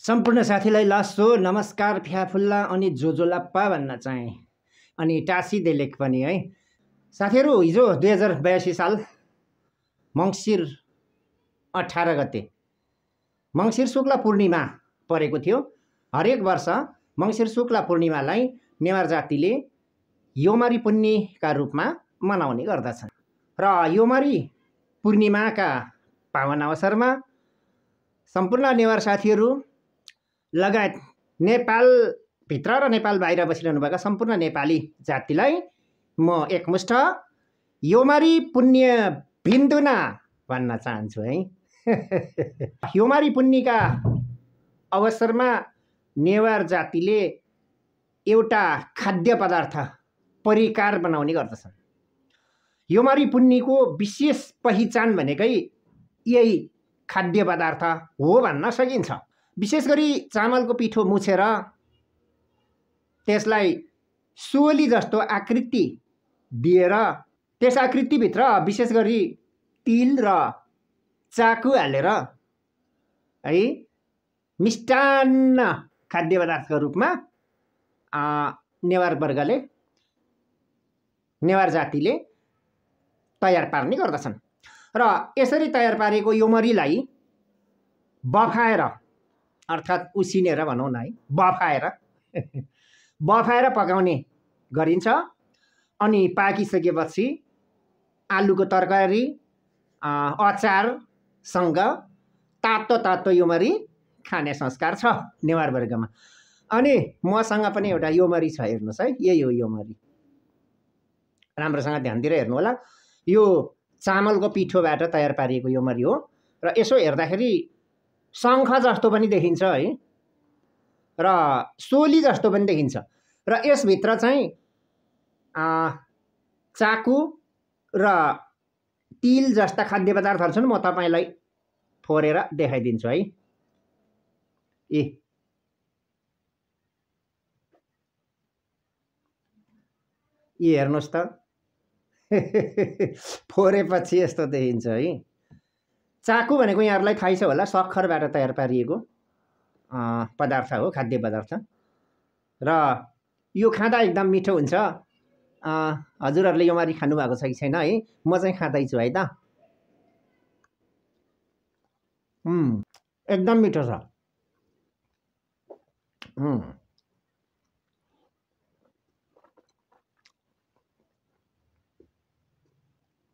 सम्पूर्ण साथीलाई लासो नमस्कार फ्याफुल्ला अनि जोजोलाप्पा भन्न चाहे अनि टासी देलेक पनि है। साथीहरू हिजो 2082 साल मङ्सिर 18 गते मङ्सिर शुक्ल पूर्णिमा परेको थियो। हरेक वर्ष मङ्सिर शुक्ल पूर्णिमालाई नेवार जातिले योमारी पुन्नीका रूपमा मनाउने गर्दछन् र योमारी पूर्णिमाका पावन अवसरमा सम्पूर्ण नेवार साथीहरू लगायत नेपालभित्र र नेपाल बाहिर बसिरहनुभएका सम्पूर्ण नेपाली जातिलाई म एकमुष्ट योमारी पुण्य भिन्दुना भन्न चाहन्छु है। योमारी पुन्नीका अवसरमा नेवार जातिले एउटा खाद्य पदार्थ परिकार बनाउने गर्दछन्। योमारी पुन्नीको विशेष पहिचान भनेकै यही खाद्य पदार्थ हो भन्न सकिन्छ। विशेष गरी चामलको पिठो मुछेर त्यसलाई सोली जस्तो आकृति दिएर त्यस आकृतिभित्र विशेष गरी तिल र चाकु हालेर है मिष्टान्न खाद्य पदार्थको रूपमा नेवार जातिले तयार पार्ने गर्दछन् र यसरी तयार पारेको योमरीलाई बफाएर अर्थात् उसिनेर भनौँ न है, बफाएर पकाउने गरिन्छ। अनि पाकिसकेपछि आलुको तरकारी अचारसँग तातो तातो योमरी खाने संस्कार छ नेवार वर्गमा। अनि मसँग पनि एउटा योमरी छ, हेर्नुहोस् है, यही हो योमरी। राम्रोसँग ध्यान दिएर हेर्नु होला। यो चामलको पिठोबाट तयार पारिएको योमरी हो र यसो हेर्दाखेरि शङ्ख जस्तो पनि देखिन्छ है र सोली जस्तो पनि देखिन्छ र यसभित्र चाहिँ चाकु र तिल जस्ता खाद्य पदार्थहरू छन्। म तपाईँलाई फोरेर देखाइदिन्छु है। ये हेर्नुहोस् त, फोरेपछि यस्तो देखिन्छ है। चाकु भनेको यहाँहरूलाई थाहै छ होला, सक्खरबाट तयार पारिएको पदार्थ हो, खाद्य पदार्थ र यो खाँदा एकदम मिठो हुन्छ। हजुरहरूले योमरी खानुभएको छ कि छैन है? म चाहिँ खाँदैछु है त। एकदम मिठो छ।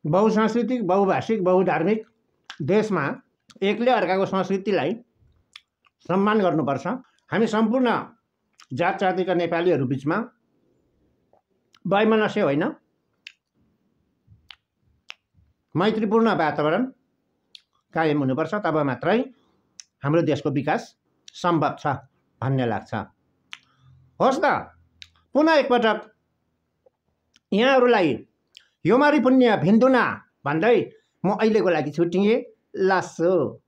बहुसांस्कृतिक, बहुभाषिक, बहुधार्मिक देशमा एकले अर्काको संस्कृतिलाई सम्मान गर्नुपर्छ। हामी सम्पूर्ण जात जातिका नेपालीहरू बिचमा वैमनस्य होइन, मैत्रीपूर्ण वातावरण कायम हुनुपर्छ। तब मात्रै हाम्रो देशको विकास सम्भव छ भन्ने लाग्छ। होस् त, पुनः एकपटक यहाँहरूलाई योमारी पुण्य भिन्दुना भन्दै म अहिलेको लागि छुट्टिएँ। लासो।